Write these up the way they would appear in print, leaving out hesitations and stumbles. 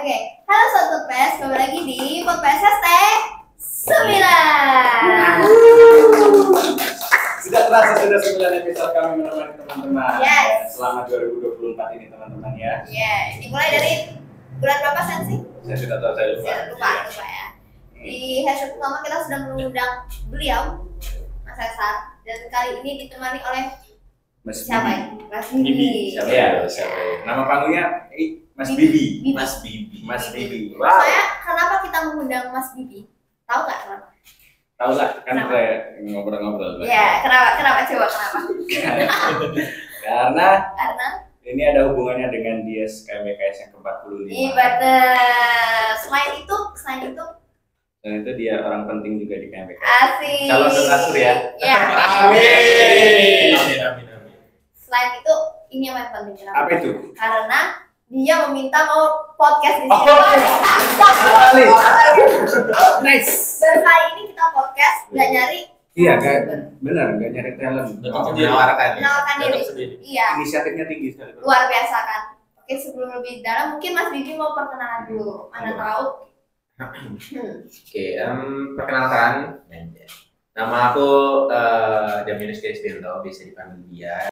Oke, halo Sobat Podcast, kembali lagi di Podcast Hashtag 9. Sudah terasa sudah 9 episode kami menemani teman-teman. Yes. Selama 2024 ini teman-teman ya. Ini mulai dari bulan berapa sih? Saya sudah tahu, saya lupa. Lupa ya. Di hashtag pertama kita sudah mengundang beliau, Mas Cesar, dan kali ini ditemani oleh Mas siapa ya? Mas Bibi. Siapa ya? Nama panggungnya Mas Bibi. Mas Bibi. Mas Bibi. Saya kenapa kita mengundang Mas Bibi? Tahu nggak kenapa? Tahu lah, kan Kenapa? saya ngobrol-ngobrol. Ya, kenapa coba kenapa? Karena Karena ini ada hubungannya dengan Dies KMBKS yang ke-45. ibadah. Selain itu Dan itu dia orang penting juga di KMBKS. asik. Calon donatur ya. Ya. Amin. Selain itu, ini yang paling penting kenapa? Apa itu? Karena dia meminta mau podcast di sini. Sekali. Nice. Dan kali ini kita podcast nggak nyari. Iya kan, benar nggak nyari talent. Menawarkan Menawarkan diri. Iya, Inisiatifnya tinggi sekali. luar biasa kan. Oke, sebelum lebih dalam, mungkin Mas Bibi mau perkenalan dulu. Mana tahu? Oke, perkenalkan. Nama aku Jaminus Kristianto, bisa dipanggil Dian.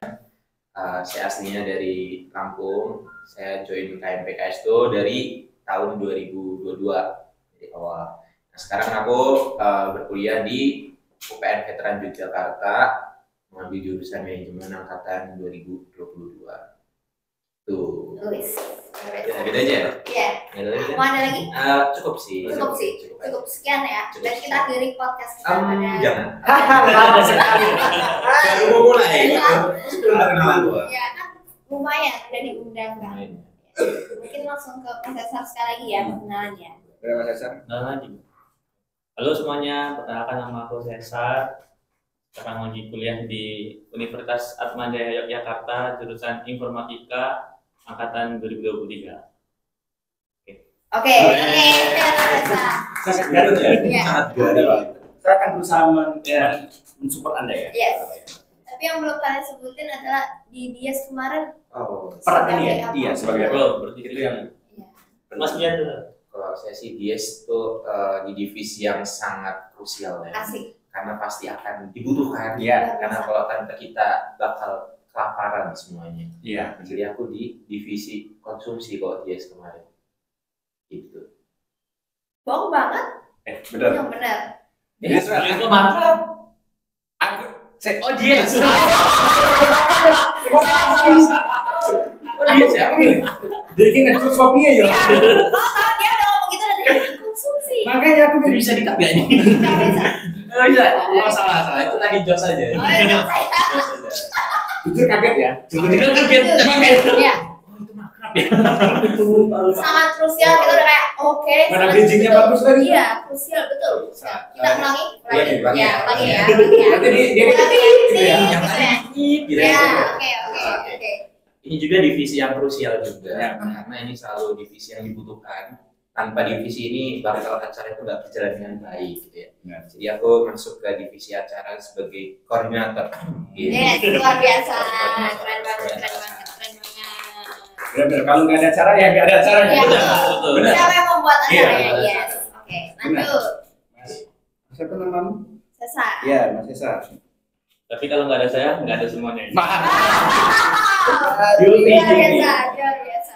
Saya aslinya dari Lampung. Saya join KMPKS itu dari tahun 2022 dari awal. Nah, sekarang aku berkuliah di UPN Veteran Yogyakarta, mengambil jurusan manajemen angkatan 2022. Tuh. Luis. Ya, gitu aja. Iya. Gitu aja. Mau ada lagi? Cukup sih. Cukup sekian ya. Cukup Dan kita akhiri podcast kita pada. Jangan. Baru mau mulai. Sebelum perkenalan gua. Ya kan lumayan udah diundang kan. Mungkin langsung ke Mas Cesar sekali lagi ya perkenalannya. Udah Mas Cesar? Halo semuanya, perkenalkan nama aku Cesar. Sekarang lagi kuliah di Universitas Atmajaya Yogyakarta, jurusan Informatika angkatan 2023. Oke. Sangat garut ya? Iya. Sangat garut. Saya akan berusaha mensupport Anda ya. Yes. Tapi yang belum kalian sebutin adalah di Dias kemarin. Oh, Peran ini ya? Sebagai apa? Iya, sebagai apa? Oh, berarti Itu yang Iya. Mas Dian dulu. kalau saya sih Dies itu di divisi yang sangat krusial ya. Asik. Karena pasti akan dibutuhkan. Iya. Karena kalau tanpa kita bakal kelaparan semuanya. Iya. Jadi aku di divisi konsumsi kalau Dies kemarin. Gitu. Bohong banget. Benar. Yang benar. Ini sudah. Itu mantap. Aku Oh dia. Oh dia siapa nih? Jadi ngecus kopinya ya. Oh, tahu dia udah ngomong gitu dan konsumsi. Makanya aku Bisa dikat gak ini? Nggak bisa. Oh bisa. Oh salah. Itu lagi jos aja. Oh, iya, saya. jujur kaget ya. Itu kaget. Iya. Itu makrab ya. Sangat krusial kita udah kayak oke. Mana sangat bridging-nya krusial. bagus lagi. Iya, krusial betul. Kita ulangi. Ulangi Ya, ya. ulangi ya. Berarti dia Ulangi ya. gitu ya. Gitu ya. Gitu Ya, ya. oke. Ini juga divisi yang krusial juga, Ya. karena ini selalu divisi yang dibutuhkan. Tanpa divisi ini bakal acara itu nggak berjalan dengan baik, gitu ya. Benar. Jadi aku masuk ke divisi acara sebagai koordinator. Gitu. Yes, luar biasa. Keren banget. Benar. Kalau nggak ada cara ya nggak ada cara. Iya, Betul. Benar. Siapa yang membuat Iya, acaranya? benar. Yes. Oke, lanjut. Mas, siapa namamu? Cesar. Iya, Mas Cesar. Tapi kalau nggak ada saya, nggak ada semuanya. Guilty. Luar biasa.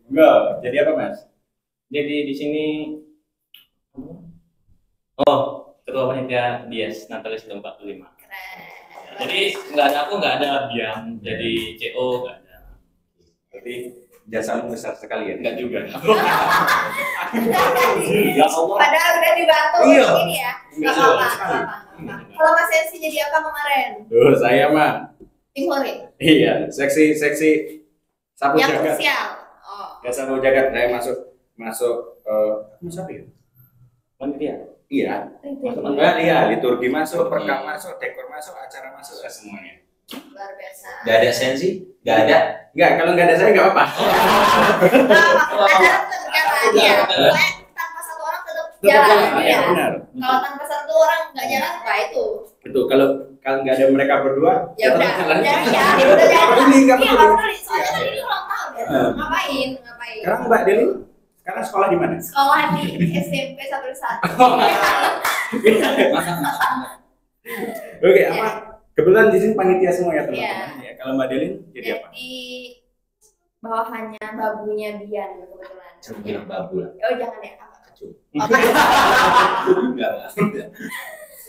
Enggak. Jadi apa Mas? Jadi di sini ketua panitia Dies Natalis 45. Keren. Jadi nggak ada Bian jadi CO nggak ada. Berarti jasamu besar sekali ya? Nggak juga. Ya Allah. Padahal udah dibantu Iya. ini ya. Nggak Nggak apa-apa. sekali. nggak apa-apa. Kalau Mas Ensi jadi apa kemarin? Saya mah. Tim Hore. Iya, seksi sapu Yang jagat. krusial. Oh. Ya sapu jagat. Saya masuk apa ya? Panitia. Iya. Enggak, iya, liturgi masuk, perkam masuk, dekor masuk, acara masuk, semuanya. Luar biasa. Gak ada sensi? Gak ada? Enggak, kalau nggak ada saya nggak apa-apa. Acara tetap berjalan ya. Pokoknya tanpa satu orang tetap jalan. Iya, Iya. benar. Kalau tanpa satu orang nggak jalan, wah itu. Betul. Kalau nggak ada mereka berdua, Ya udah, tetap jalan. ya udah jalan. Nggak peduli, nggak Iya, peduli. nggak peduli. Soalnya kan ini ulang tahun ya. Ngapain? Sekarang Mbak Deli Sekarang sekolah di mana? Sekolah di SMP 101. Oke, apa? Kebetulan di sini panitia semua ya teman-teman. Ya, kalau Mbak Delin jadi apa? Jadi bawahannya babunya Bian kebetulan. Jangan bilang babu lah. Oh jangan ya. Kacung. Oke. Enggak.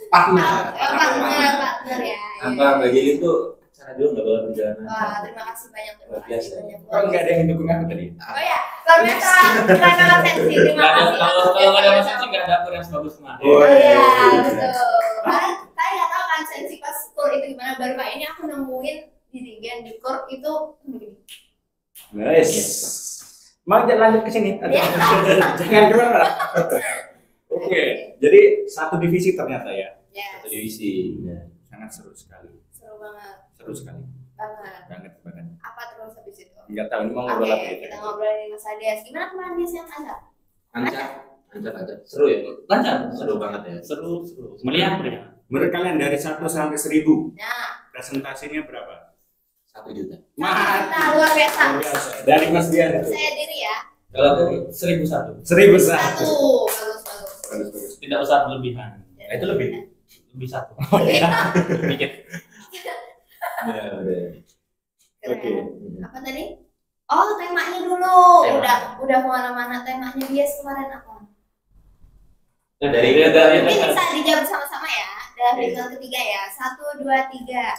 Partner. Partner ya. Apa Mbak Jelin tuh cara dulu nggak bawa perjalanan. Wah, terima kasih banyak. Terima kasih banyak. Oh, nggak ada yang dukung aku tadi? Oh ya, luar biasa. Terima kasih. Terima Nggak ada, kasih. kalau nggak ada mesin sih nggak ada akur yang bagus mah. Oh iya, betul. Karena saya nggak tahu kan sensi pas kur itu gimana. Baru kali ini aku nemuin dirigen di kur itu begini. Nice. Mau lanjut ke sini? Iya. Jangan keluar. Oke, jadi satu divisi ternyata ya. Yes. Satu divisi. Sangat seru sekali. Seru banget. Seru sekali. Banget. Banget. Apa terus habis itu? Enggak tahu ini mau Oke, ngobrol apa ya? kita ngobrolin Mas Adias. Gimana kemarin Dias yang ada? Lancar. Seru ya? Lancar, Seru banget ya. seru. Meriah. Menurut kalian dari 1 sampai 1000 Nah, presentasinya berapa? 1 juta. kita luar biasa. Luar biasa. Dari Mas Dian itu. Saya diri ya. Kalau aku 1001. 1001. Bagus. Tidak usah berlebihan. Nah, itu lebih. Lebih satu. Oh iya. Dikit. Ya, udah. Oke. Apa tadi? Oh, temanya dulu. Tema. Udah kemana-mana. Temanya Dias kemarin apa? Dari Mungkin bisa dijawab sama-sama ya. Dari yang ketiga ya. 1, 2, 3.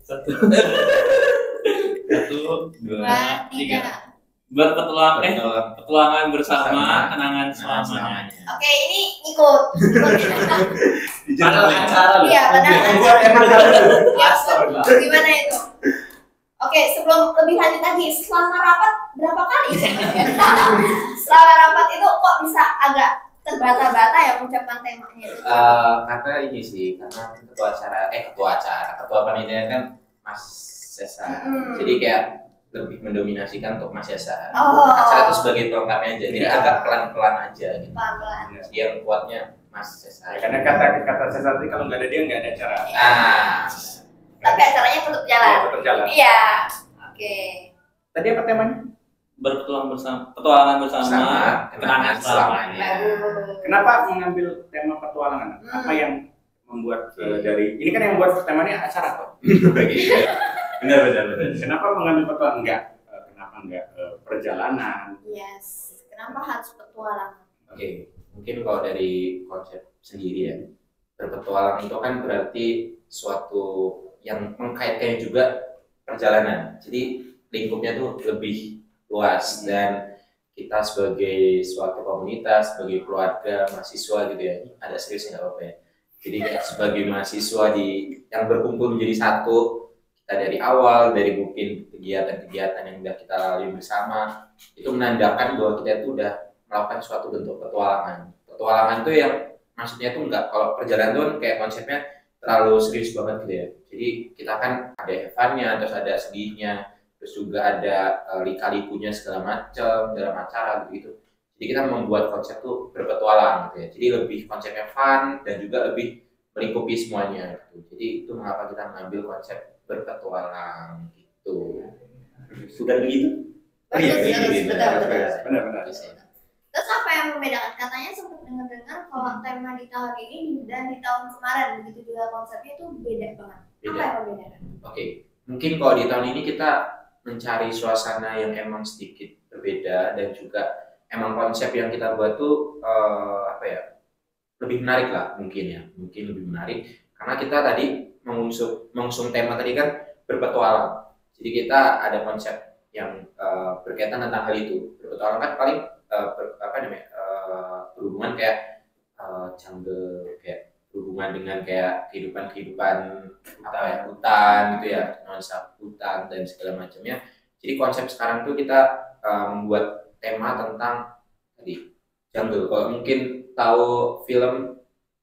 Satu, dua, 2, 3. tiga. Petualangan bersama, kenangan selamanya. Oke, ini ikut. Padahal acara loh. Iya, padahal Astaga. Ya, gimana itu? Oke, sebelum lebih lanjut lagi, selama rapat berapa kali? Selama rapat itu kok bisa agak terbata-bata ya mengucapkan temanya itu? Karena ini sih, karena ketua panitia kan Mas Sesa. Jadi kayak lebih mendominasikan untuk Mas Sesa. Oh. Acara itu sebagai pelengkapnya aja, jadi Iya. agak pelan-pelan aja gitu. Pelan-pelan. Yang kuatnya Mas Sesa. Ya, karena kata saya tadi kalau nggak ada dia nggak ada acara. Tapi acaranya tetap jalan. Ya, tetap jalan. Iya. Oke. Tadi apa temanya? Petualangan bersama, kenangan selamanya. Bagus. Kenapa mengambil tema petualangan? Apa yang membuat dari ini kan yang membuat temanya acara toh? Benar. Kenapa mengambil petualangan? Kenapa enggak perjalanan? Yes. Kenapa harus petualangan? Oke, mungkin kalau dari konsep sendiri ya, berpetualang itu kan berarti suatu yang mengkaitkan juga perjalanan. Jadi lingkupnya tuh lebih luas dan kita sebagai suatu komunitas, sebagai keluarga, mahasiswa gitu ya, ada serius nggak apa-apa ya. Jadi kayak sebagai mahasiswa yang berkumpul menjadi satu, kita dari awal, dari mungkin kegiatan-kegiatan yang udah kita lalui bersama, itu menandakan bahwa kita itu udah melakukan suatu bentuk petualangan. Petualangan itu yang maksudnya itu enggak, kalau perjalanan itu kan kayak konsepnya terlalu serius banget gitu ya. Jadi kita kan ada evannya, terus ada sedihnya, terus juga ada lika-likunya segala macam dalam acara gitu. Jadi kita membuat konsep tuh berpetualang gitu ya. Jadi lebih konsepnya fun dan juga lebih melingkupi semuanya gitu. Jadi itu mengapa kita mengambil konsep berpetualang gitu. Sudah begitu? Benar. Terus apa yang membedakan? Katanya sempat dengar-dengar kalau tema di tahun ini dan di tahun kemarin begitu juga konsepnya itu beda banget. Apa yang membedakan? Oke, mungkin kalau di tahun ini kita mencari suasana yang emang sedikit berbeda dan juga emang konsep yang kita buat tuh lebih menarik lah mungkin lebih menarik karena kita tadi mengusung tema tadi kan berpetualang. Jadi kita ada konsep yang berkaitan tentang hal itu. Berpetualang kan paling berhubungan kayak jungle, kayak berhubungan dengan kayak kehidupan hutan gitu ya, nuansa hutan dan segala macamnya. Jadi konsep sekarang tuh kita membuat tema tentang tadi jungle. Kalau mungkin tahu film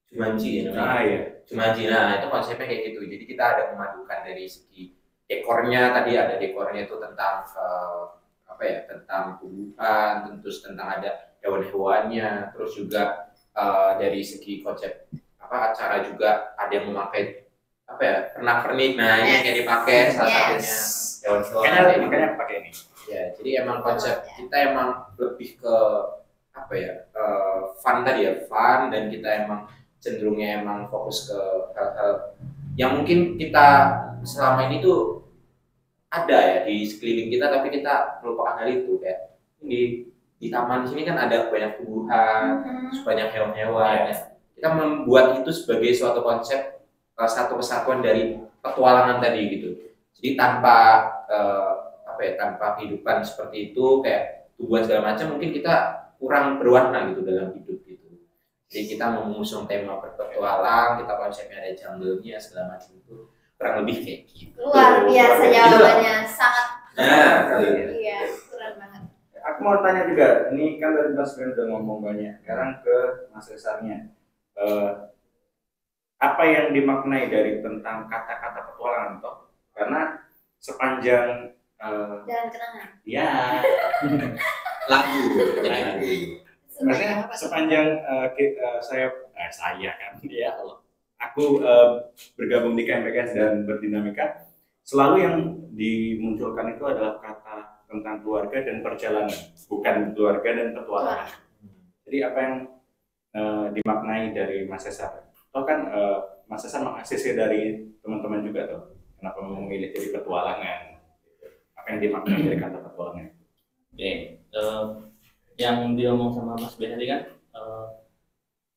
Jumanji ya namanya. Iya. Jumanji, nah itu konsepnya kayak gitu. Jadi kita ada memadukan dari segi dekornya, tadi ada dekornya itu tentang tentang tumbuhan, terus tentang ada hewan-hewannya, terus juga dari segi konsep acara juga ada yang memakai pernak-pernik. Nah ini kayak dipakai salah satunya hewan-hewan. Makanya pakai ini. Ya, jadi emang konsep kita emang lebih ke apa ya, fun tadi ya, fun, dan kita emang cenderungnya emang fokus ke hal-hal yang mungkin kita selama ini tuh ada ya di sekeliling kita, tapi kita melupakan hal itu. Kayak di taman sini kan ada banyak tumbuhan, banyak hewan-hewan ya. Kita membuat itu sebagai suatu konsep, satu kesatuan dari petualangan tadi gitu. Jadi tanpa tanpa kehidupan seperti itu kayak tumbuhan segala macam, mungkin kita kurang berwarna gitu dalam hidup gitu. Jadi kita mengusung tema berpetualang, kita konsepnya ada jungle-nya segala macam, itu kurang lebih kayak gitu. Luar biasa jawabannya, sangat iya, keren banget. Aku mau tanya juga, ini kan tadi Mas Ben udah ngomong banyak, sekarang ke Mas Resarnya. Apa yang dimaknai dari tentang kata-kata petualangan toh? Karena sepanjang Jalan kenangan. ya Lagu. maksudnya sepanjang saya kan ya aku bergabung di KMPKS dan berdinamika, selalu yang dimunculkan itu adalah kata tentang keluarga dan perjalanan, bukan keluarga dan petualangan. Jadi apa yang dimaknai dari Mas Cesar? Toh kan Mas Cesar mengaksesi dari teman-teman juga tuh, kenapa memilih jadi petualangan? Apa yang dimaknai dari kata petualangan? Oke, yang diomong sama Mas Ben tadi kan,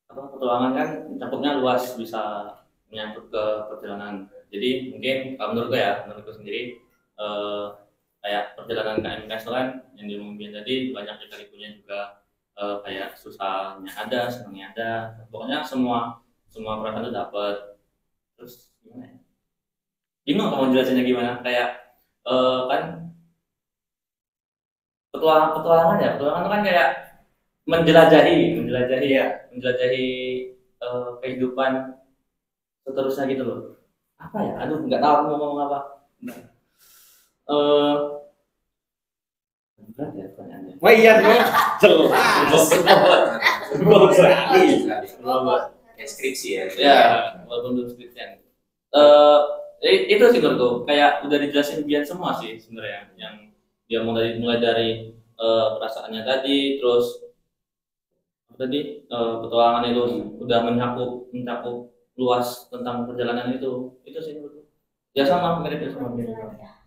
petualangan kan campurnya luas, bisa menyangkut ke perjalanan. Jadi mungkin menurutku sendiri, kayak perjalanan KMKS itu kan yang diomongin tadi banyak lika-likunya juga, kayak susahnya ada, senangnya ada, pokoknya semua perasaan itu dapat. Terus gimana ya? Bingung kalau jelasinnya gimana, kayak kan petualangan itu kan kayak menjelajahi kehidupan seterusnya gitu loh. Apa ya? Aduh, nggak tahu aku mau ngomong apa. Berat ya pertanyaannya. Wah iya dong, jelas. Belum sekali. Kayak skripsi ya. Ya, walaupun belum skripsian. Itu sih menurutku kayak udah dijelasin biar semua sih sebenarnya, yang dia mulai dari perasaannya tadi, terus petualangan itu udah mencakup luas tentang perjalanan itu sih menurutku. Ya sama mirip.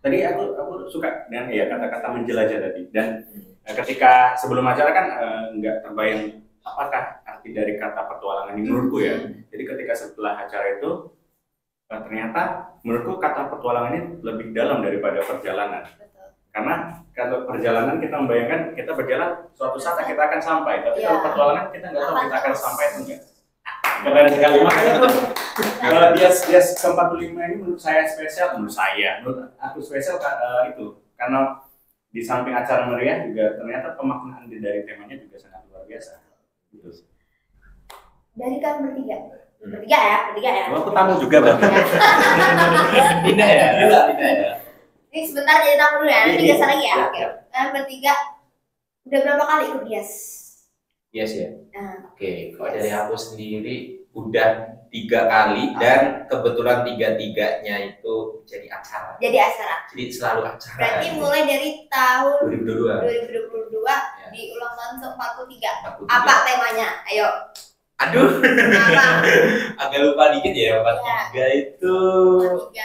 Tadi aku suka dengan ya kata-kata menjelajah tadi, dan ketika sebelum acara kan nggak terbayang apakah arti dari kata petualangan ini menurutku ya. Jadi ketika setelah acara itu ternyata menurutku kata petualangan ini lebih dalam daripada perjalanan. Karena kalau perjalanan kita membayangkan kita berjalan suatu saat kita akan sampai, tapi kalau petualangan kita nggak tahu kita akan sampai atau enggak. Keren sekali, makanya tuh dia 45 ini menurut saya spesial, menurut aku spesial itu karena di samping acara meriah juga ternyata pemaknaan dari temanya juga sangat luar biasa. Gitu. Dari kan bertiga ya. Aku tamu juga berarti. Tidak ya. Ini sebentar jadi tamu dulu ya, nanti Iya. biasa lagi ya. Oke. Bertiga udah berapa kali ikut Yes? Yes ya. Nah, Oke, kalau dari aku sendiri udah 3 kali, dan kebetulan 3-3-nya itu jadi acara. jadi acara. Jadi selalu acara. Berarti mulai dari tahun 2022. 2022 di ulang tahun ke-43. 43. Apa temanya? Ayo. Aduh, Apa? agak lupa dikit ya. 43 itu 43.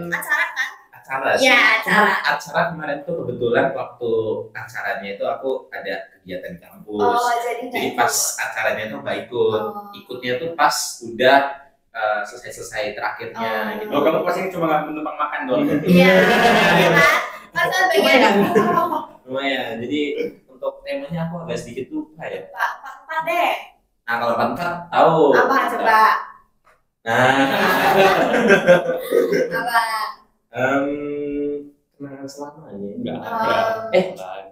Acara kan? acara sih. Ya, acara. Acara kemarin tuh kebetulan waktu acaranya itu aku ada kegiatan di kampus. Oh, Jadi pas acaranya tuh nggak ikut. Ikutnya tuh pas udah selesai terakhirnya gitu. Oh, kamu pasti cuma nggak menumpang makan doang. Iya, iya kan? Kan bagian Lumayan. Jadi untuk temanya aku agak sedikit lupa ya. Pak deh. Nah, kalau 44 tahu. Apa coba? Nah, Apa? kenangan selamanya. Enggak Oh. ada.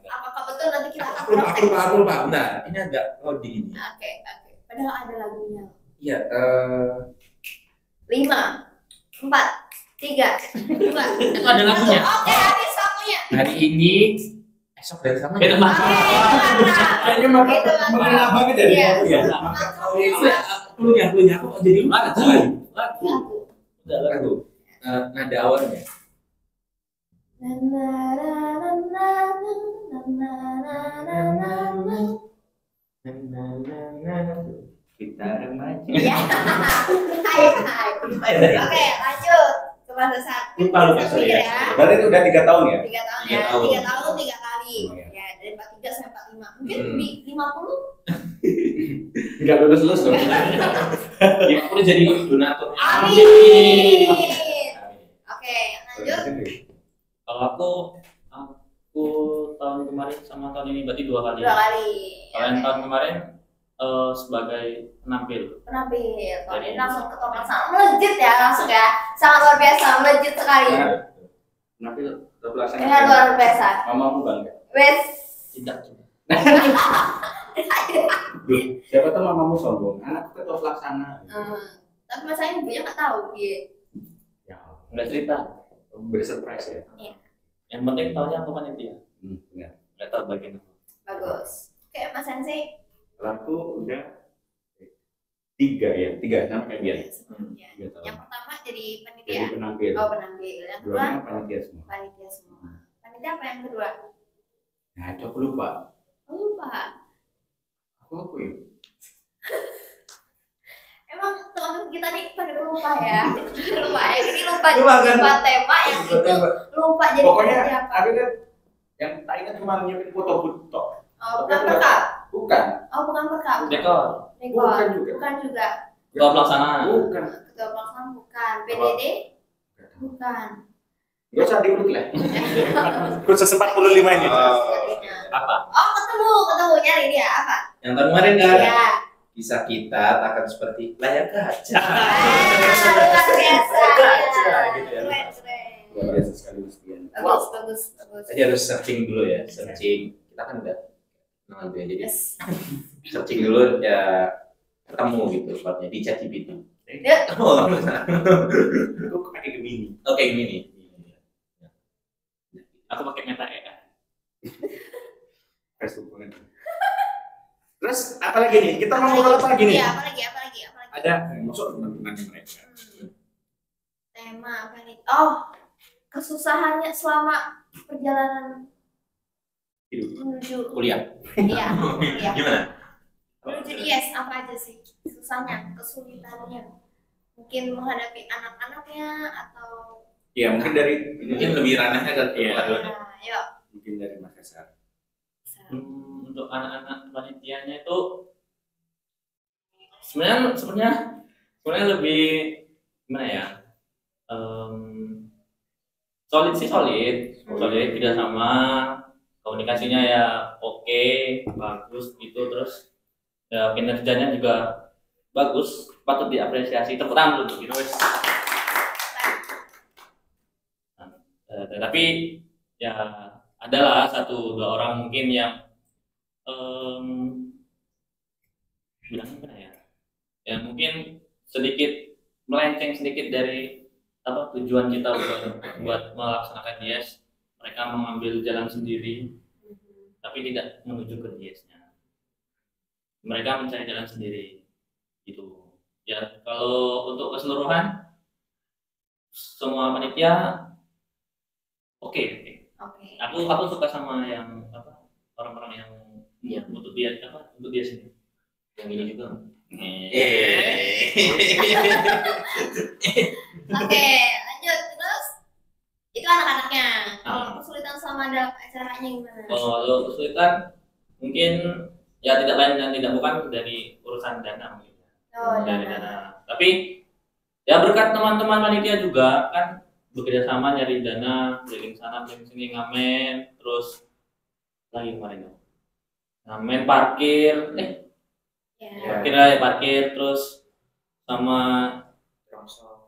Apakah betul nanti kita akan Aku lupa. Benar. Ini agak loading ini. Oke. Padahal ada lagunya. Iya. 5, 4, 3, 2. Itu ada lagunya. Oke, habis waktunya. Hari ini esok dan sama. Itu mah. Kayaknya Itu mengenal banget ya. Iya. Iya. Klunya aku jadi lupa. Lagu. Udah lagu. Lagu. Nada awalnya. Kita remaja. Ya. Hai. Oke, lanjut ke Mas Hasan. Lupa, Bisa sorry mikir ya. ya. Berarti itu udah 3 tahun ya? 3 tahun 3 ya. tahun. 3 tahun 3 kali. Oh, ya. Ya, dari 43 sampai 45. Mungkin Hmm. di 50. Enggak lulus dong. Ya udah jadi donatur. Amin. Oke, lanjut. Kalau aku tahun kemarin sama tahun ini berarti 2 kali. 2 kali. Kalau yang Oke. tahun kemarin sebagai penampil. Penampil. Kalau ini langsung ke topik sangat melejit ya, langsung ya. Sangat luar biasa, melejit sekali. Nanti pelaksana. Dengan luar biasa. Mamamu bangga. Wes. Tidak. Siapa tahu mamamu sombong. Anakku ketua pelaksana. Tapi masalahnya ibunya nggak tahu dia. Ya, Nggak cerita. bersurprise ya. Yang penting tahunya aku panitia. Benar. Nggak tahu bagian apa. Bagus. Oke, Mas Sensei. Kalau aku udah 3 sama kayak dia. Ya. 3 tahun. Yang pertama jadi Jadi panitia. penampil. Oh, penampil. Yang kedua Keduanya panitia semua. panitia semua. Panitia apa yang kedua? Nah, itu aku lupa. Oh, lupa. Aku ya. Emang teman kita nih pada lupa ya. Lupa ya. Jadi lupa Lupa kan? lupa tema yang itu lupa jadi Pokoknya panitia apa. aku kan yang tak ingat cuma nyiapin foto. Oh, bukan perkap. Bukan. Oh, bukan perkap. Dekor. Dekor. Bukan juga. Bukan juga. Ketua pelaksana. Bukan. Ketua pelaksana bukan. PDD bukan. Gak usah diulik lah. Khusus 45 ini. Apa? Oh, ketemu nyari dia apa? Yang tahun kemarin kan? Ya. Kisah kita takkan seperti layar kaca. Luar biasa. Kaca, gitu ya. Keren. Luar biasa sekali Gustian. Bagus. Tadi harus searching dulu ya, searching. Kita kan udah kenal dia, jadi Yes. searching dulu ya ketemu gitu tempatnya di ChatGPT. Ya. Oh, Aku pakai Gemini. oke ini nih. Aku pakai Meta AI. Facebook banget. Terus apa lagi nih? Kita mau ngobrol apa lagi nih? Iya, apa lagi? Ada masuk teman-teman mereka. Tema apa nih? Oh, kesusahannya selama perjalanan Hidup. menuju Kuliah. iya, iya. Gimana? Menuju IES apa aja sih? Susahnya, kesulitannya. Mungkin menghadapi anak-anaknya atau Ya mungkin dari Mungkin lebih ranahnya ke Iya. dulu. Yuk. mungkin dari Makassar. Untuk anak-anak panitianya itu sebenarnya lebih gimana ya? Solid, tidak sama, komunikasinya ya oke, bagus gitu, terus ya kinerjanya juga bagus, patut diapresiasi, tepuk tangan dulu gitu wes. Tapi ya adalah 1-2 orang mungkin yang bilang apa ya? Ya mungkin sedikit melenceng sedikit dari apa tujuan kita buat melaksanakan dies. Mereka mengambil jalan sendiri, tapi tidak menuju ke diesnya. Mereka mencari jalan sendiri, gitu. Ya kalau untuk keseluruhan semua panitia oke. Oke. Aku suka sama yang apa orang-orang yang untuk dia sendiri. Yang ini juga. Oke, lanjut terus. Itu anak-anaknya. Kalau Ah. kesulitan selama dalam acaranya gimana? Kalau kesulitan mungkin ya tidak lain dan tidak bukan dari urusan dana mungkin. Oh, Dari dana. dana. Tapi ya berkat teman-teman panitia juga kan bekerja sama nyari dana, keliling sana keliling sini ngamen, terus lagi kemarin dong. Ngamen parkir, Ya. parkir terus sama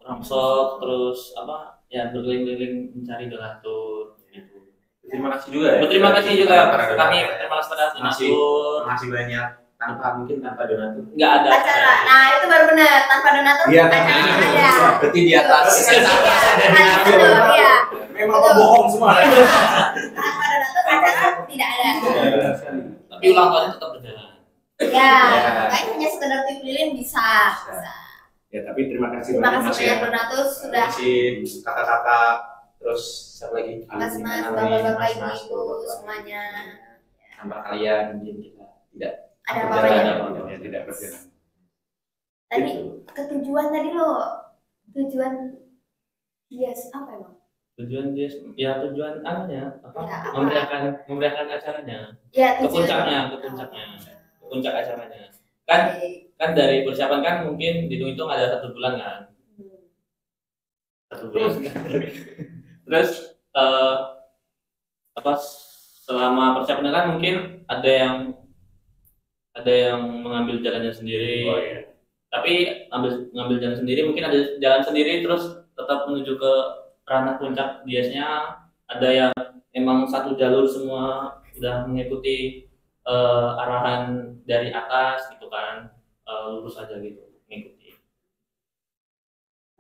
ramsok terus apa ya berkeliling-keliling mencari donatur gitu. Terima kasih juga ya. Berterima kasih juga para kami donatur. terima kasih pada Masih- donatur. Masih banyak mungkin tanpa donatur. Nggak ada Acara. Nah, itu baru benar. Tanpa donatur Iya, acara ada. Berarti di atas Betul, iya. Memang bohong semua. Tanpa donatur acara tidak ada. Benar sekali. tapi ulang tahunnya tetap berjalan. Ya, Ya. makanya hanya sekedar tiup lilin bisa. Ya tapi terima kasih Terima banyak kasih Mas banyak ya. donatur sudah Masih kakak-kakak terus siapa lagi? mas-mas, Amin, bapak-bapak, mas-mas, ibu-ibu bapak-bapak. semuanya. tanpa kalian mungkin kita tidak Ada berjalan. apa-apa Ya, tidak berjalan. Tadi Gitu. ketujuan tadi lo, tujuan yes apa emang? Tujuan dia ya tujuan anunya apa? Ya, apa? Memeriahkan acaranya. Ya Ke tujuan. puncaknya. Ke puncak acaranya. Kan dari persiapan kan mungkin dihitung-hitung ada 1 bulan kan. 1 bulan. Terus apa selama persiapan kan mungkin ada yang mengambil jalannya sendiri. Oh iya. Tapi ngambil jalan sendiri, mungkin ada jalan sendiri terus tetap menuju ke ranah puncak. Biasanya ada yang emang satu jalur semua udah mengikuti arahan dari atas gitu kan, lurus aja gitu mengikuti.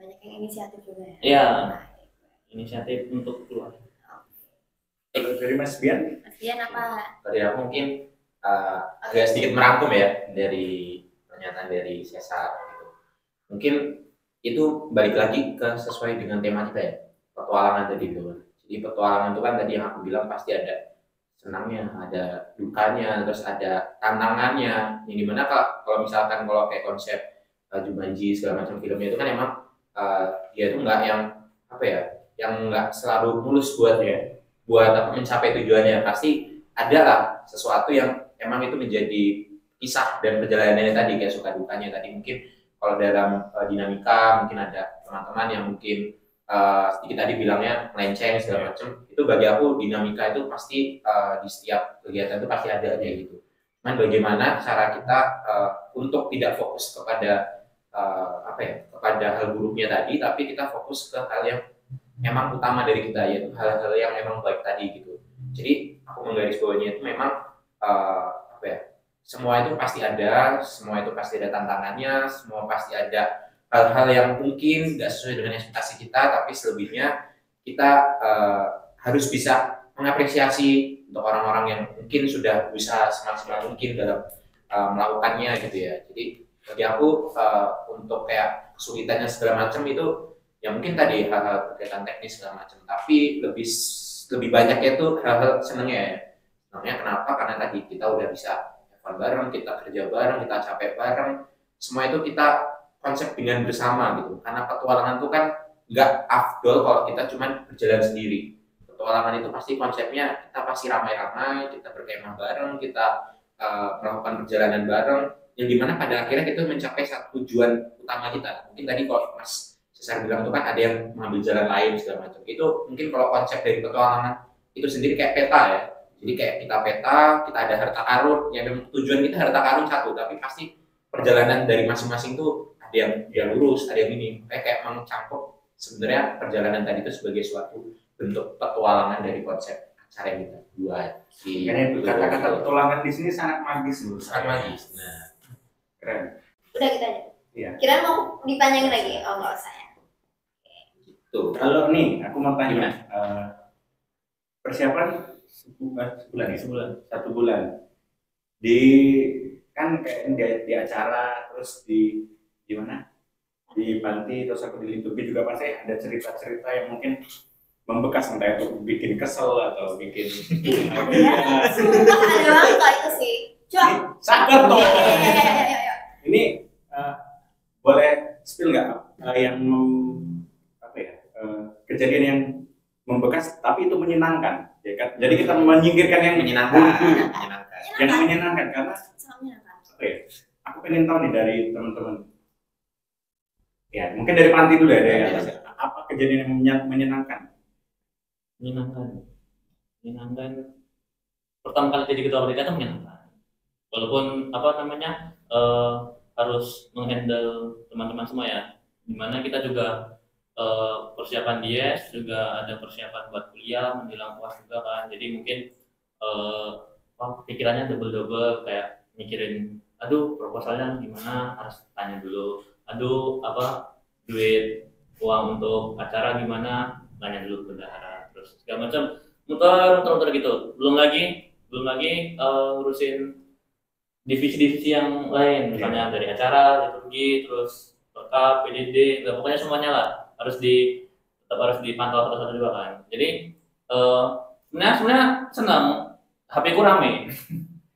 Banyak yang inisiatif juga ya. Iya. Nah, Inisiatif untuk keluar. Kalau dari Mas Bian? Mas Dian apa? Dari aku mungkin agak sedikit merangkum ya dari pernyataan dari Cesar gitu. Mungkin itu balik lagi ke sesuai dengan tema kita ya, petualangan tadi itu. Jadi petualangan itu kan tadi yang aku bilang pasti ada senangnya, ada dukanya, terus ada tantangannya. Yang dimana kalau misalkan kalau kayak konsep Jumanji segala macam filmnya itu kan emang dia itu nggak yang apa ya, yang nggak selalu mulus buat mencapai tujuannya. Pasti ada lah sesuatu yang emang itu menjadi kisah dan perjalanannya tadi, kayak suka dukanya tadi. Mungkin kalau dalam dinamika mungkin ada teman-teman yang mungkin sedikit tadi bilangnya melenceng segala macam. Itu bagi aku dinamika itu pasti di setiap kegiatan itu pasti ada kayak gitu. Cuman bagaimana cara kita untuk tidak fokus kepada kepada hal buruknya tadi, tapi kita fokus ke hal yang memang utama dari kita, yaitu hal-hal yang memang baik tadi gitu. Jadi aku menggarisbawahinya itu memang semua itu pasti ada, semua itu pasti ada tantangannya, semua pasti ada hal-hal yang mungkin nggak sesuai dengan ekspektasi kita, tapi selebihnya kita harus bisa mengapresiasi untuk orang-orang yang mungkin sudah bisa semaksimal mungkin dalam melakukannya gitu ya. Jadi bagi aku untuk kayak kesulitannya segala macam itu ya mungkin tadi hal-hal berkaitan teknis segala macam, tapi lebih banyaknya itu hal-hal senangnya ya. Senangnya kenapa? Karena tadi kita udah bisa bareng, kita kerja bareng, kita capek bareng, semua itu kita konsep dengan bersama gitu. Karena petualangan itu kan nggak afdol kalau kita cuma berjalan sendiri. Petualangan itu pasti konsepnya kita pasti ramai-ramai, kita berkemah bareng, kita melakukan perjalanan bareng, yang dimana pada akhirnya kita mencapai satu tujuan utama kita. Mungkin tadi kalau Mas Cesar bilang itu kan ada yang mengambil jalan lain segala macam. Itu mungkin kalau konsep dari petualangan itu sendiri kayak peta ya. Jadi kayak kita peta, kita ada harta karun, ya memang tujuan kita harta karun satu, tapi pasti perjalanan dari masing-masing tuh ada yang lurus, ada yang ini. Kayak mencakup sebenarnya perjalanan tadi itu sebagai suatu bentuk petualangan dari konsep acara yang kita buat. Karena kata-kata petualangan di sini sangat magis loh. Sangat magis. Nah, keren. Udah kita aja. Iya. Kira mau dipanjangin lagi? Oh nggak usah ya. gitu. Kalau nih, aku mau tanya, persiapan sebulan ya? Satu bulan. Kan kayak di acara, terus di mana? Di panti, terus aku di Lintubi juga pasti ada cerita-cerita yang mungkin membekas, entah itu bikin kesel atau bikin Sumpah ada banget kok itu sih. Coba. sadar dong. Ya. Ini boleh spill nggak yang kejadian yang membekas tapi itu menyenangkan, ya kan? Jadi kita menyingkirkan yang menyenangkan. yang menyenangkan karena aku pengen tahu nih dari teman-teman. Ya, mungkin dari Panti dulu ya, apa kejadian yang menyenangkan? Menyenangkan. Pertama kali jadi ketua PDK itu menyenangkan. Walaupun harus menghandle teman-teman semua ya. Dimana kita juga persiapan dies, juga ada persiapan buat kuliah menjelang UAS juga kan. Jadi mungkin pikirannya double kayak mikirin, aduh proposalnya gimana, harus tanya dulu. Aduh duit uang untuk acara gimana, tanya dulu ke bendahara. Terus segala macam muter gitu. Belum lagi ngurusin divisi-divisi yang lain, misalnya dari acara, liturgi, terus rekap, PDD, pokoknya semuanya lah tetap harus dipantau satu-satu juga kan. Jadi sebenarnya senang HP ku rame.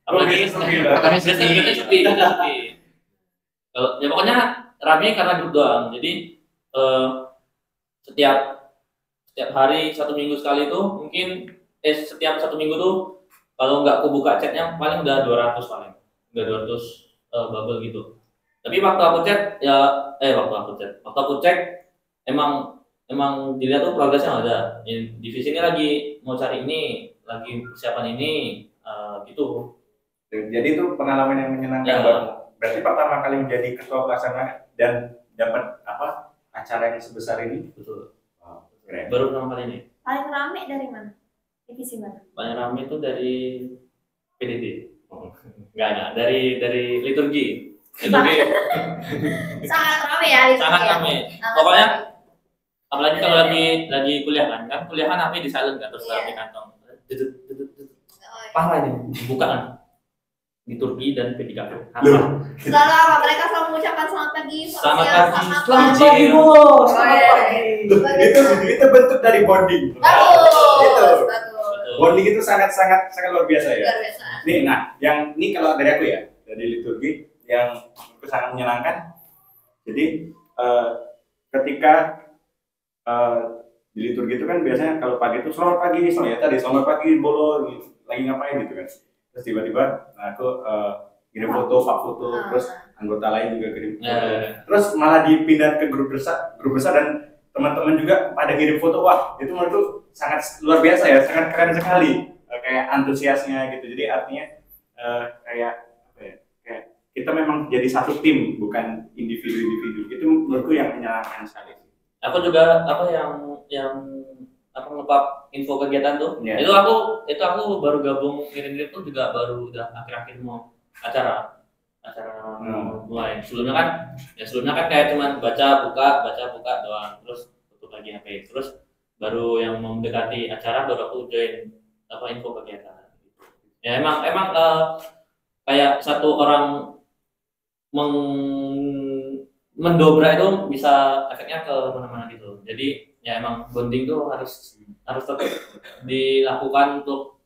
Apalagi Katanya sepi. Kalau ya pokoknya rame karena grup doang. Jadi setiap hari 1 minggu sekali itu mungkin setiap 1 minggu tuh kalau nggak aku buka chatnya paling udah 200 paling, udah 200 bubble gitu. Tapi waktu aku chat waktu aku cek emang dilihat tuh progresnya ada. Divisi ini lagi mau cari ini, lagi persiapan ini, gitu. Jadi itu pengalaman yang menyenangkan Ya. buatmu. Berarti pertama kali menjadi ketua pelaksana dan dapat acara yang sebesar ini. Betul. Wow, keren. Baru pertama kali ini. Paling rame dari mana? Divisi mana? Paling rame itu dari PDD. Enggak, dari liturgi. Liturgi Sangat rame ya di sangat sini ya? rame. Sangat Pokoknya rame. apalagi kalau lagi kuliah kan kuliah kan HP di silent kan terus Iya. di kantong. Oh, Parah ini, buka kan. Liturgi dan PDKP. Loh. Selalu apa? Mereka selalu mengucapkan selamat pagi, Selamat siang, pagi, selamat selamat pagi. pagi, Bos. Oh, Selamat iya. pagi. Itu bentuk dari bonding. Bagus. Betul. Bonding itu sangat luar biasa ya. Luar biasa. Nih, ini kalau dari aku ya, dari liturgi yang menurutku sangat menyenangkan. Jadi ketika di liturgi itu kan biasanya kalau pagi itu selamat pagi, selamat pagi Bolo, lagi ngapain gitu kan. Terus tiba-tiba aku kirim foto, terus anggota lain juga kirim foto. Terus malah dipindah ke grup besar dan teman-teman juga pada kirim foto. Wah, itu menurutku sangat luar biasa ya, sangat keren sekali. Kayak antusiasnya gitu. Jadi artinya kayak kita memang jadi satu tim, bukan individu-individu. Itu menurutku yang menyenangkan sekali. Aku juga yang nge-pub info kegiatan tuh. Yeah. Itu aku baru gabung kirim tuh juga baru udah akhir-akhir mau acara mulai. Sebelumnya kan kayak cuman baca buka doang, terus tutup lagi HP. Terus baru yang mendekati acara baru aku join info kegiatan. Ya emang kayak satu orang mendobrak itu bisa efeknya ke mana-mana gitu. Jadi ya emang bonding tuh harus tetap dilakukan untuk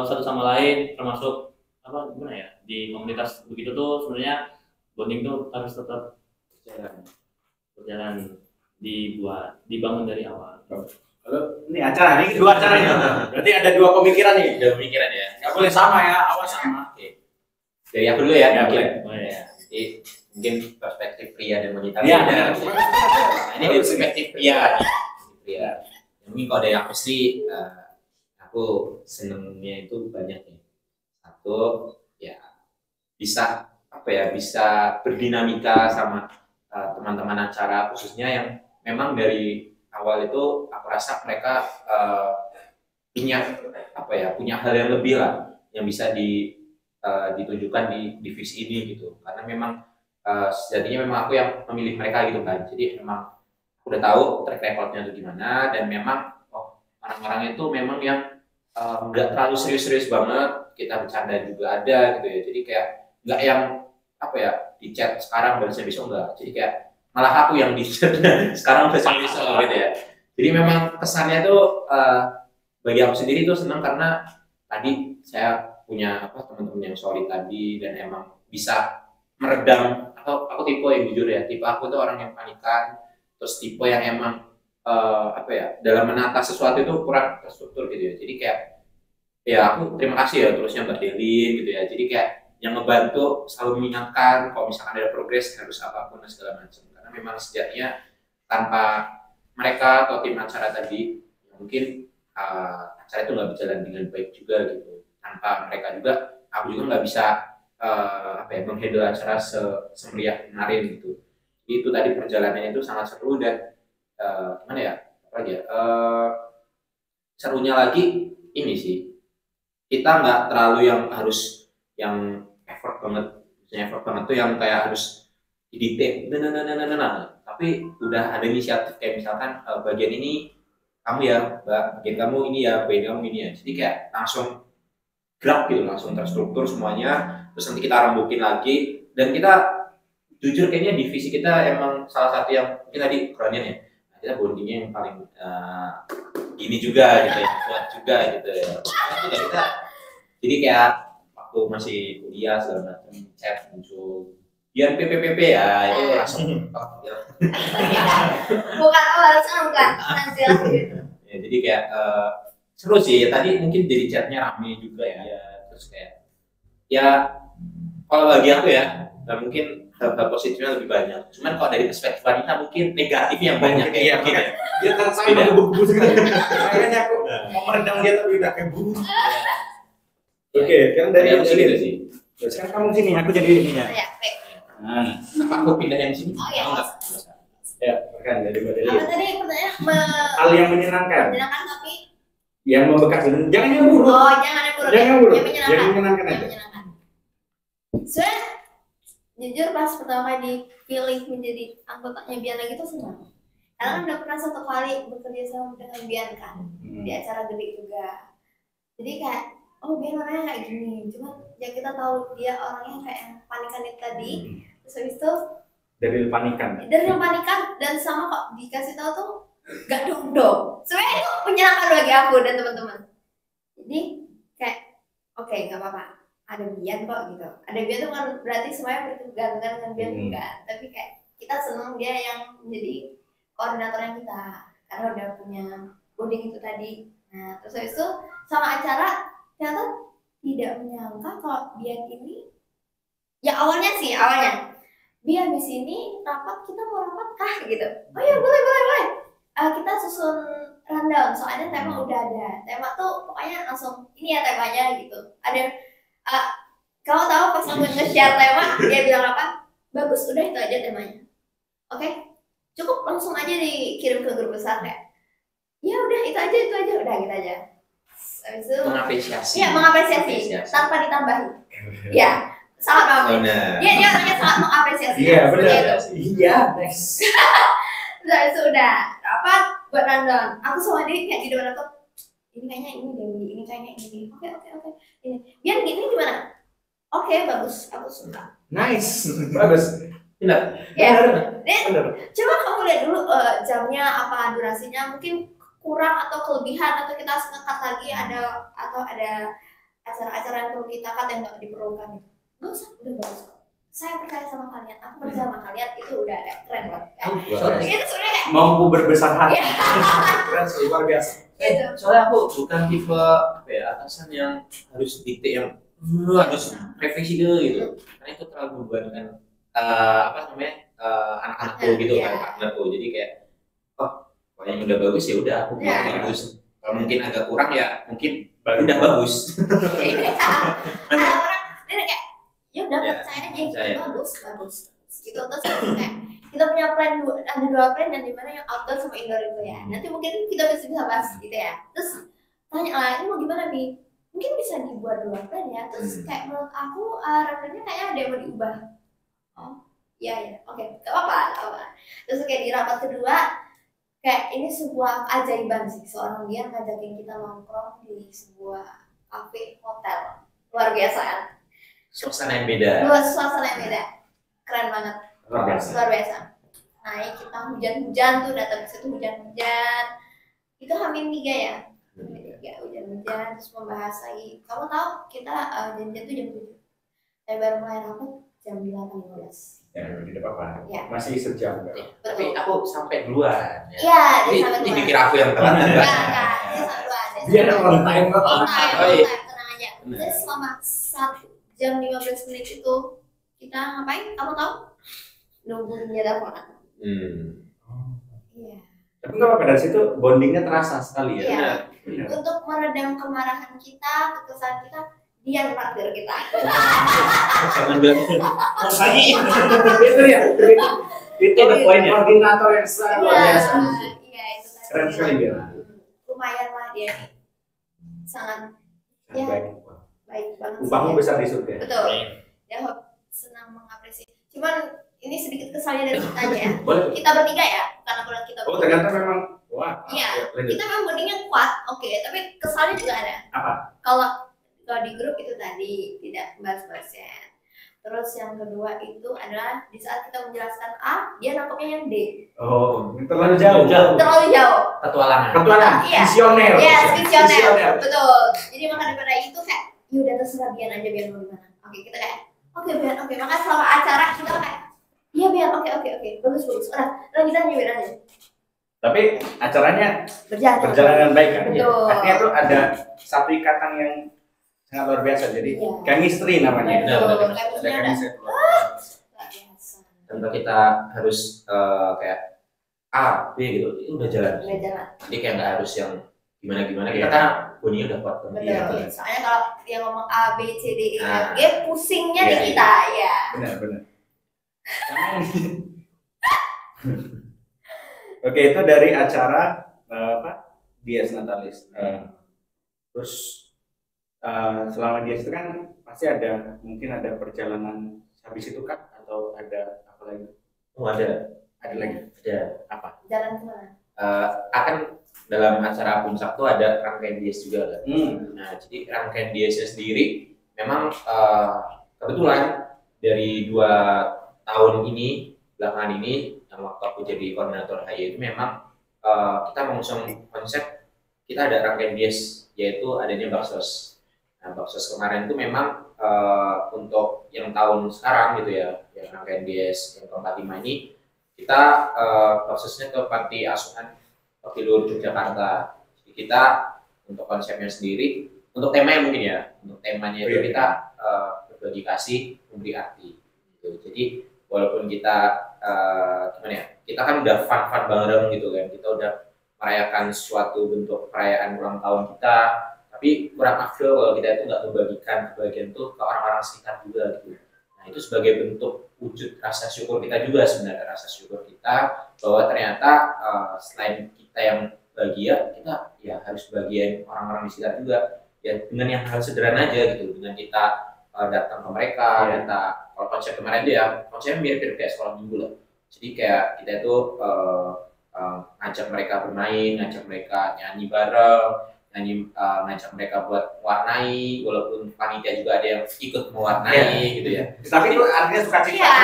satu sama lain, termasuk gimana ya, di komunitas begitu tuh sebenarnya bonding tuh harus tetap berjalan dibangun dari awal. Kalau ini acara, ini dua acaranya. Berarti ada dua pemikiran nih. Ada pemikiran ya. Nggak boleh sama ya, awas sama. Oke. Dari aku dulu ya, Ya, mungkin. boleh. Ya. Jadi mungkin perspektif pria dan wanita Iya, beda. benar. Nah, ini dari perspektif pria. Mungkin kalau dari aku sih, aku senengnya itu banyak ya. Satu, ya bisa berdinamika sama teman-teman acara, khususnya yang memang dari awal itu aku rasa mereka punya hal yang lebih lah yang bisa ditunjukkan di divisi ini gitu. Karena memang sejatinya memang aku yang memilih mereka gitu kan. Jadi memang aku udah tahu track recordnya itu gimana, dan memang orang-orang itu memang yang nggak terlalu serius-serius banget. Kita bercanda juga ada gitu ya. Jadi kayak nggak yang di chat sekarang balasnya besok, enggak. Jadi kayak malah aku yang di chat sekarang balasnya besok gitu ya. Jadi memang kesannya tuh bagi aku sendiri tuh senang karena tadi saya punya teman-teman yang solid tadi, dan emang bisa meredam. Aku tipe yang jujur ya, tipe aku tuh orang yang panikan, terus tipe yang emang dalam menata sesuatu itu kurang terstruktur gitu ya. Jadi kayak ya aku terima kasih ya terusnya Mbak Delin gitu ya. Jadi kayak yang ngebantu selalu mengingatkan kalau misalkan ada progres harus apapun dan segala macam. Karena memang sejatinya tanpa mereka atau tim acara tadi mungkin acara itu nggak berjalan dengan baik juga gitu. Tanpa mereka juga aku juga nggak bisa menghandle acara semeriah kemarin gitu. Jadi itu tadi perjalanannya itu sangat seru, dan serunya lagi ini sih, kita nggak terlalu yang harus yang effort banget tuh yang kayak harus didikte, tapi udah ada inisiatif kayak misalkan bagian ini kamu ya Mbak, bagian kamu ini ya, bagian kamu ini ya. Jadi kayak langsung gerak gitu, langsung terstruktur semuanya. Terus nanti kita rembukin lagi, dan kita jujur kayaknya divisi kita emang salah satu yang mungkin tadi kerennya ya, kita bondingnya yang paling ini juga gitu ya, kuat juga gitu ya. Kita Jadi kayak waktu masih kuliah segala macam chat muncul Bian PPPP ya itu langsung ya. Bukan harusnya bukan nanti lagi. Ya, jadi kayak seru sih tadi mungkin jadi chatnya rame juga ya terus kayak ya kalau bagi aku ya mungkin hal-hal positifnya lebih banyak cuman kalau dari perspektif wanita mungkin negatifnya yang banyak Iya, mungkin ya. dia kan sama bebu sekali. Makanya aku mau meredam dia tapi udah kayak bu. Oke, sekarang dari aku gitu sih sekarang kamu sini, aku jadi ini ya. Ya, baik. Nah, apa aku pindah yang sini Oh iya. enggak ya, kan dari Mbak Delia. Apa tadi pertanyaan Hal yang menyenangkan, menyenangkan tapi yang membekas, jangan yang buruk. oh jangan yang buruk. Jangan yang buruk. Yang menyenangkan. Yang menyenangkan Yang aja. menyenangkan. Soalnya jujur pas pertama kali dipilih menjadi anggotanya Bian lagi tuh senang. Karena kan udah pernah satu kali bekerja sama dengan Bian kan di acara gede juga. Jadi kayak oh Bian orangnya kayak gini. Cuma ya kita tahu dia orangnya kayak yang panikan itu tadi. Terus habis itu Dari panikan. dari yang panikan dan sama kok dikasih tahu tuh gak dong. Sebenarnya itu menyenangkan bagi aku dan teman-teman. Jadi kayak oke nggak apa-apa. Ada Bian kok gitu. Ada Bian tuh kan berarti semuanya bergantungan dengan Bian bukan. Tapi kayak kita senang dia yang menjadi koordinatornya kita karena udah punya bonding itu tadi. Nah terus habis itu sama acara ternyata tidak menyangka kalau Bian ini ya awalnya Bian di sini rapat kita mau rapat kah gitu. Oh ya boleh. Kita susun rundown soalnya tema udah ada. Tema tuh pokoknya langsung ini ya temanya gitu. Ada kamu tahu pas aku nge-share tema dia bilang apa? Bagus udah itu aja temanya. Oke? Cukup langsung aja dikirim ke grup besar kayak ya udah itu aja udah gitu aja. Habis itu mengapresiasi iya mengapresiasi tanpa ditambahi. Ya sangat bagus. Dia orangnya sangat mengapresiasi. Iya Seperti benar. itu. Iya, next. Terus habis itu udah rapat buat rundown. Aku sama dia kayak di depan aku ini kayaknya ini Dewi, ini kayaknya ini. Oke. Ini. Biar gini gimana? Oke, bagus. Aku suka. Nice. Bagus. benar Ya. Benar. Dan Benar. coba kamu lihat dulu jamnya apa durasinya mungkin kurang atau kelebihan atau kita harus ngekat lagi atau ada acara-acara yang perlu kita cut yang nggak diperlukan. Nggak usah, udah bagus. Saya percaya sama kalian. Aku percaya sama kalian itu udah keren banget. Itu sebenarnya kayak Mampu berbesar hati. Iya. Keren, luar biasa. gitu. soalnya aku bukan tipe apa ya atasan yang harus dikte yang harus revisi dulu gitu karena itu terlalu membebankan anak-anakku gitu kan partnerku jadi kayak kalau yang udah bagus ya udah aku bilang bagus kalau mungkin agak kurang ya mungkin udah bagus Orang kayak ya udah Ya, percaya aja percaya. bagus gitu terus kayak kita punya plan ada dua plan dan dimana yang outdoor sama indoor itu ya nanti mungkin kita bisa bahas gitu ya terus tanya lah ini mau gimana nih mungkin bisa dibuat dua plan ya terus kayak menurut aku rasanya kayaknya ada yang mau diubah oh iya oke gak apa-apa terus kayak di rapat kedua kayak ini sebuah keajaiban sih seorang dia ngajakin kita nongkrong di sebuah cafe hotel luar biasa kan suasana yang beda suasana yang beda keren banget Luar biasa. luar biasa naik kita hujan-hujan tuh datang ke situ hujan-hujan itu Hamin 3 ya hujan-hujan terus membahas lagi kamu tahu kita janjian tuh jam 7 saya baru mulai rapat jam 8.15 Ya, tidak apa-apa. Ya. Masih sejam. tapi aku sampai duluan iya dia ini sampai duluan dipikir aku yang telat enggak dia sampai duluan Dia on time. on time Oh, iya. tenang aja Benar. jadi selama 1 jam 15 menit itu kita ngapain kamu tahu nungguin dia teleponan iya Tapi nggak apa-apa, dari situ bondingnya terasa sekali ya. Iya. Benar. untuk meredam kemarahan kita, kekesalan kita, dia yang traktir kita. jangan bilang lagi Itu ya. Itu Ada poinnya. koordinator yang sangat luar biasa. Iya itu tadi. Keren sekali dia. Lumayan lah dia. Sangat Ya. Baik. baik banget. sih. Upahmu besar di surga. Betul. Dia senang mengapresiasi. Cuman ini sedikit kesalnya dari kita aja ya. Boleh. Kita bertiga ya, karena kalau kita Oh, bertiga. ternyata memang wah. Iya. Ya, lanjut. Kita memang bondingnya kuat, oke. Tapi kesalnya juga ada. Apa? Kalau di grup itu tadi tidak bahas-bahasnya. Terus yang kedua itu adalah di saat kita menjelaskan A, dia nangkepnya yang D. Oh, terlalu jauh. Terlalu jauh. petualangan Ketuanan, Iya. visioner. Yes, visioner. Visioner. Betul. Jadi maka daripada itu kayak ya udah terserah Bian aja, Bian mau gimana. Oke, kita kayak oke Bian, oke. Makanya selama acara kita kayak iya Bian, oke, bagus. Udah, lanjutan aja Bian aja. Tapi acaranya Berjalan dengan baik kan? Betul. Artinya tuh ada satu ikatan yang sangat luar biasa. Jadi Iya. chemistry namanya. Betul, Ada chemistry-nya chemistry. Luar biasa. Tanpa kita harus kayak A, B gitu, itu udah jalan. Udah jalan. Jadi kayak nggak harus yang gimana-gimana, kita Iya. kan bunyinya udah kuat kan. Betul. Iya, Soalnya kalau dia ngomong A, B, C, D, E, F, G, pusingnya Iya, di kita, ya. Benar. Oke, itu dari acara Dies Natalis. Terus selama Dies itu kan pasti mungkin ada perjalanan habis itu kan, atau ada apa lagi? Oh ada lagi. Ada. Apa? Jalan kemana? Akan dalam acara puncak tuh ada rangkaian Dies juga kan. Nah jadi rangkaian Diesnya sendiri memang kebetulan dari 2 tahun ini belakangan ini yang waktu aku jadi koordinator HY itu memang kita mengusung konsep kita ada rangkaian Dies, yaitu adanya Baksos. Nah Baksos kemarin itu memang untuk yang tahun sekarang gitu ya, yang rangkaian Dies yang ke-45 ini kita Baksosnya ke Panti Asuhan Luhur Yogyakarta. Jadi kita untuk konsepnya sendiri, untuk temanya mungkin ya, untuk temanya itu kita berbagi kasih, memberi arti. Gitu. Jadi walaupun kita gimana ya, kita kan udah fun bareng gitu kan, kita udah merayakan suatu bentuk perayaan ulang tahun kita, tapi kurang afdol kalau kita itu nggak membagikan kebahagiaan itu ke orang-orang sekitar juga gitu. Nah itu sebagai bentuk wujud rasa syukur kita juga sebenarnya, rasa syukur kita bahwa ternyata selain kita yang bahagia, kita ya harus bahagiain orang-orang di sekitar juga ya, dengan yang hal sederhana aja gitu, dengan kita datang ke mereka, kita kalau konsep kemarin itu ya konsepnya mirip-mirip kayak sekolah minggu lah. Jadi kayak kita itu ngajak mereka bermain, ngajak mereka nyanyi bareng, ngajak mereka buat warnai, walaupun panitia juga ada yang ikut mewarnai gitu ya. Tapi itu artinya sukacita. Iya,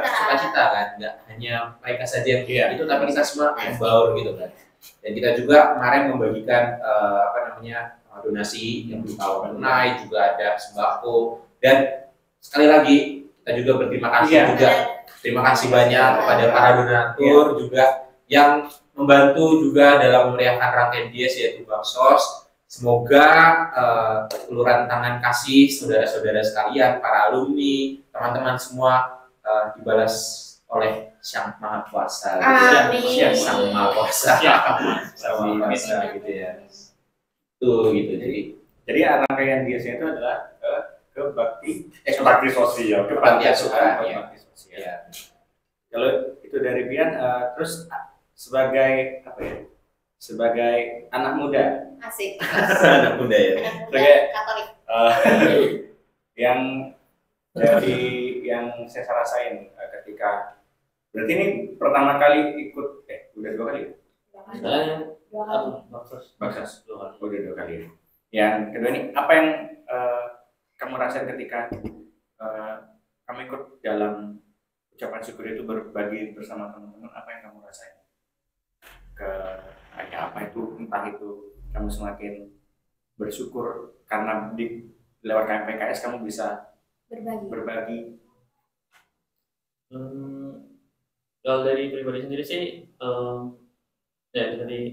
Sukacita kan, nggak hanya mereka saja yang itu, tapi kita semua Iya. membaur gitu kan. Dan kita juga kemarin membagikan donasi yang berupa tunai, juga ada sembako, dan sekali lagi kita juga berterima kasih juga, terima kasih banyak kepada para donatur juga yang membantu juga dalam memeriahkan rangkaian Dies yaitu Baksos. Semoga uluran tangan kasih saudara-saudara sekalian, para alumni, teman-teman semua dibalas oleh Sang Maha Kuasa. Amin. Sang Maha Kuasa. Sang Maha Kuasa gitu ya. Tuh gitu. Jadi rangkaian Diesnya itu adalah ke bakti sosial, ke panti asuhan, bakti sosial. Ya. Kalau itu dari Bian, terus sebagai apa ya? Sebagai anak muda, Asik. Anak muda ya. Anak muda Sebagai Katolik. yang dari yang saya rasain ketika berarti ini pertama kali ikut udah 2 kali Soalnya Dua kali. Baksos. Baksos, 2 kali. udah 2 kali. Yang kedua ini apa yang kamu rasain ketika kamu ikut dalam ucapan syukur itu, berbagi bersama teman-teman, apa yang kamu rasain? Kayak apa itu, entah itu kamu semakin bersyukur karena lewat KMPKS kamu bisa berbagi. Kalau dari pribadi sendiri sih ya jadi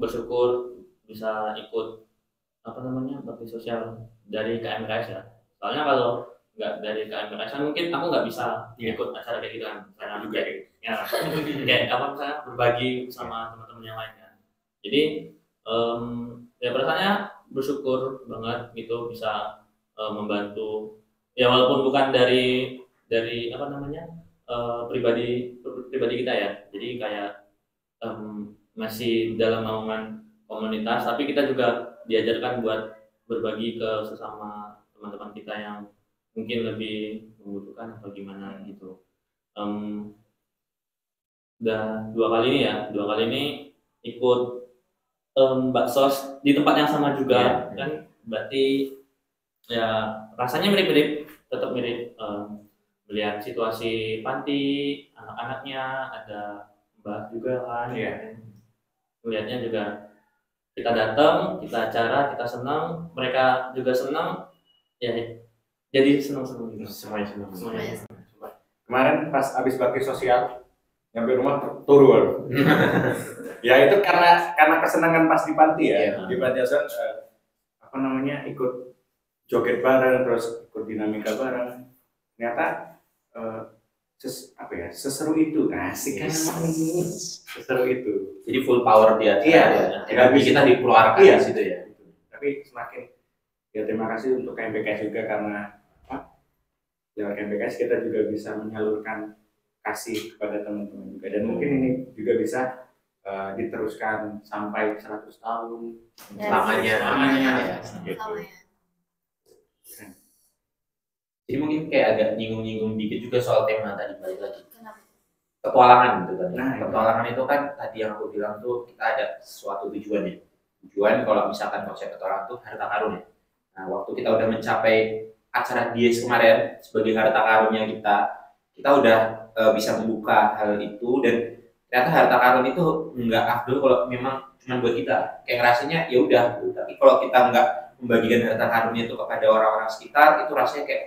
bersyukur bisa ikut bakti sosial dari KMKS ya. Soalnya kalau nggak dari KMKS kan mungkin aku nggak bisa ikut acara kayak gitu kan, karena juga ya kayak misalnya berbagi sama teman-teman yang lain kan. Jadi ya perasaannya bersyukur banget gitu bisa membantu ya, walaupun bukan dari pribadi kita ya. Jadi kayak masih dalam naungan komunitas, tapi kita juga diajarkan buat berbagi ke sesama teman-teman kita yang mungkin lebih membutuhkan atau gimana gitu. Udah 2 kali ini ikut baksos di tempat yang sama juga kan, berarti ya rasanya mirip-mirip, tetap mirip melihat situasi panti, anak-anaknya, ada mbak juga kan, melihatnya juga kita datang, kita acara, kita senang, mereka juga senang, Ya, jadi senang-senang gitu. Semuanya senang. Semuanya. Kemarin pas habis bakti sosial, nyampe rumah turun. Ya itu karena kesenangan pas di panti ya. Iya. Di panti asuhan apa namanya ikut joget bareng, terus ikut dinamika bareng. Ternyata seseru itu, asik kan seseru itu. Jadi full power dia. Iya. Energi kita dikeluarkan Iya. di situ ya. Tapi semakin ya terima kasih untuk KMPKS juga karena lewat KMPKS kita juga bisa menyalurkan kasih kepada teman-teman juga dan mungkin ini juga bisa diteruskan sampai 100 tahun Selamanya. Ya. Selamanya. Jadi mungkin kayak agak nyinggung-nyinggung dikit juga soal tema tadi, balik lagi. Kenapa? Petualangan gitu kan. Nah, iya. Petualangan itu kan tadi yang aku bilang tuh kita ada suatu tujuan ya. Tujuan kalau misalkan konsep petualangan tuh harta karun ya. Nah, waktu kita udah mencapai acara Dies kemarin sebagai harta karunnya kita udah bisa membuka hal itu dan ternyata harta karun itu nggak afdol kalau memang cuma buat kita. Kayak rasanya ya udah gitu. Tapi kalau kita nggak membagikan harta karunnya itu kepada orang-orang sekitar, itu rasanya kayak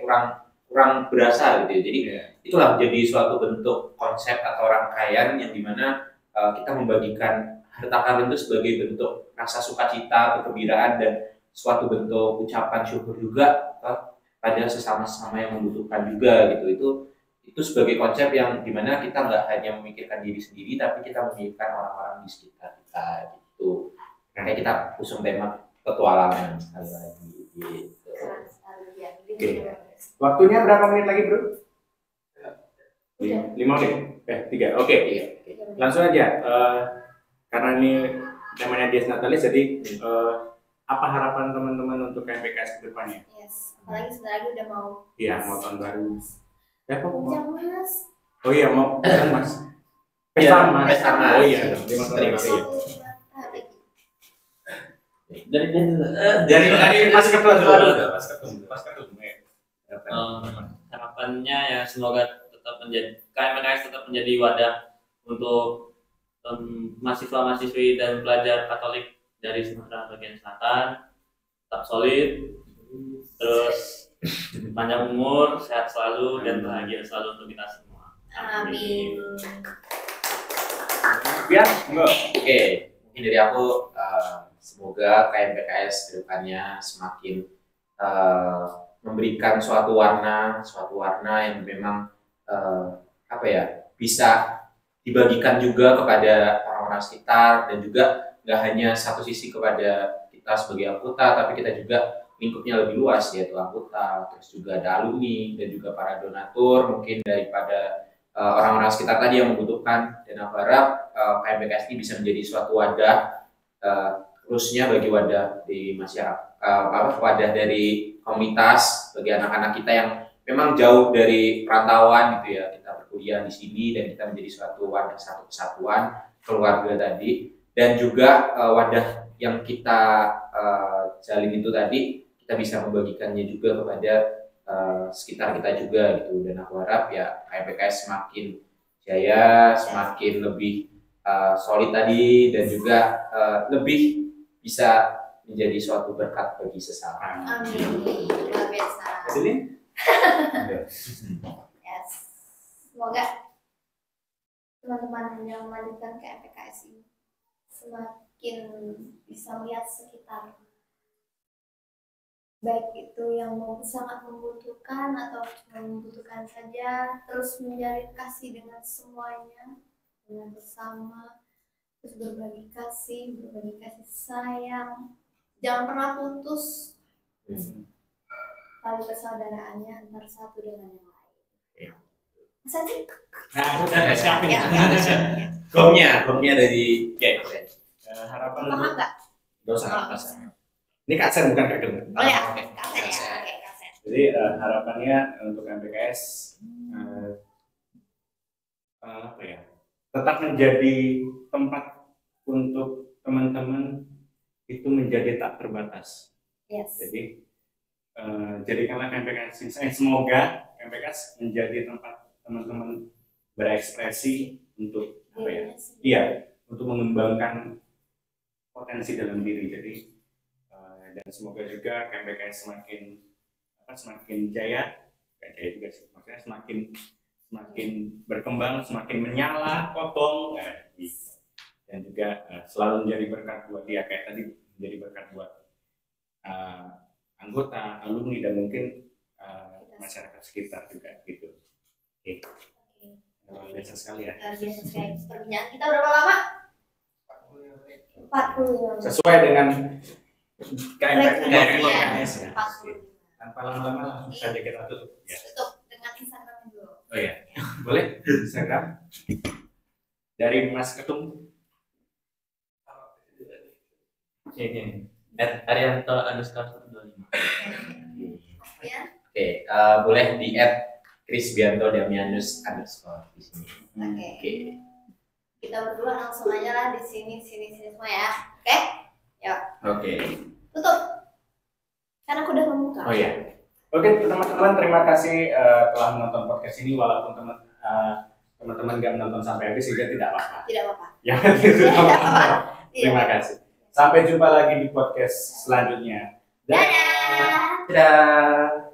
kurang berasa gitu ya. Jadi itulah jadi suatu bentuk konsep atau rangkaian yang dimana kita membagikan harta karun itu sebagai bentuk rasa sukacita, kegembiraan dan suatu bentuk ucapan syukur juga pada sesama-sama yang membutuhkan juga gitu. Itu sebagai konsep yang dimana kita nggak hanya memikirkan diri sendiri tapi kita memikirkan orang-orang di sekitar kita gitu. Kayak kita usung tema petualangan sekali lagi gitu. Keren sekali ya. Oke. Waktunya berapa menit lagi bro? Udah. 5 menit? 3, oke. Iya. Langsung aja, karena ini temanya Dies Natalis, jadi apa harapan teman-teman untuk KMPKS ke depannya? Yes. Apalagi sebentar lagi udah mau. Iya, mau tahun baru. Ya, kok mau? Jam mas. Oh iya, mau mas. Iya, Pesta mas. pesta mas. Oh iya, terima kasih. Dari Mas Ketua dulu. Mas Ketua. Harapannya ya semoga tetap menjadi KMPKS tetap menjadi wadah untuk mahasiswa-mahasiswi dan pelajar Katolik dari Sumatera bagian selatan tetap solid, terus panjang umur, sehat selalu dan bahagia selalu untuk kita semua. Amin. Biar enggak. Oke, mungkin dari aku semoga KMPKS kedepannya semakin memberikan suatu warna yang memang bisa dibagikan juga kepada orang-orang sekitar dan juga nggak hanya satu sisi kepada kita sebagai anggota, tapi kita juga lingkupnya lebih luas yaitu anggota, terus juga ada alumni dan juga para donatur mungkin daripada orang-orang sekitar tadi yang membutuhkan. Dan aku harap KMPKS ini bisa menjadi suatu wadah khususnya bagi wadah di masyarakat, wadah dari komunitas bagi anak-anak kita yang memang jauh dari perantauan gitu ya. Kita berkuliah di sini dan kita menjadi suatu wadah, satu kesatuan keluarga tadi, dan juga wadah yang kita jalin itu tadi kita bisa membagikannya juga kepada sekitar kita juga gitu. Dan aku harap ya KMPKS semakin jaya, semakin lebih solid tadi dan juga lebih bisa menjadi suatu berkat bagi sesama. Amin. Luar biasa. Jadi Yes. Semoga teman-teman yang melanjutkan ke MPKS ini semakin bisa melihat sekitar, baik itu yang sangat membutuhkan atau cuma membutuhkan saja, terus menjalin kasih dengan semuanya, dengan bersama, terus berbagi kasih sayang, jangan pernah putus tali persaudaraannya antar satu dengan yang lain. Mas Adi? nah, udah siapin. Gomnya dari Harapan Paham untuk nggak? Gak usah. ini Kak Sen bukan Kak Gem. Oh ya, Oke. kaset ya, oke kaset. Jadi harapannya untuk MPKS tetap menjadi tempat untuk teman-teman itu menjadi tak terbatas. Yes. Jadi jadikanlah MPKS, semoga MPKS menjadi tempat teman-teman berekspresi untuk untuk mengembangkan potensi dalam diri. Jadi dan semoga juga MPKS semakin semakin jaya, kayak jaya juga sih, maksudnya semakin berkembang, semakin menyala, kokoh, gitu. Dan juga selalu menjadi berkat buat dia kayak tadi, menjadi berkat buat anggota, alumni dan mungkin masyarakat sekitar juga gitu. Oke. Luar biasa sekali ya. Luar biasa sekali. Perbincangan kita berapa lama? 40. Sesuai dengan Rekomendasinya. KMS ya. 40. Tanpa lama-lama langsung saja kita tutup. Ya. Tutup dengan Instagram dulu. Oh iya, boleh Instagram dari Mas Ketum. Ini @arianto_25. Ya. Oke, boleh di @krisbianto_damianus_ di sini. Oke. Kita berdua langsung aja lah di sini semua ya. Oke? Yuk. Oke. Tutup. Karena aku udah membuka. Oh iya. Oke teman-teman, terima kasih telah menonton podcast ini, walaupun teman-teman nggak menonton sampai habis juga tidak apa-apa. Tidak apa-apa. Ya, tidak apa-apa. Iya. Terima kasih. Sampai jumpa lagi di podcast selanjutnya. Dadah. Dadah.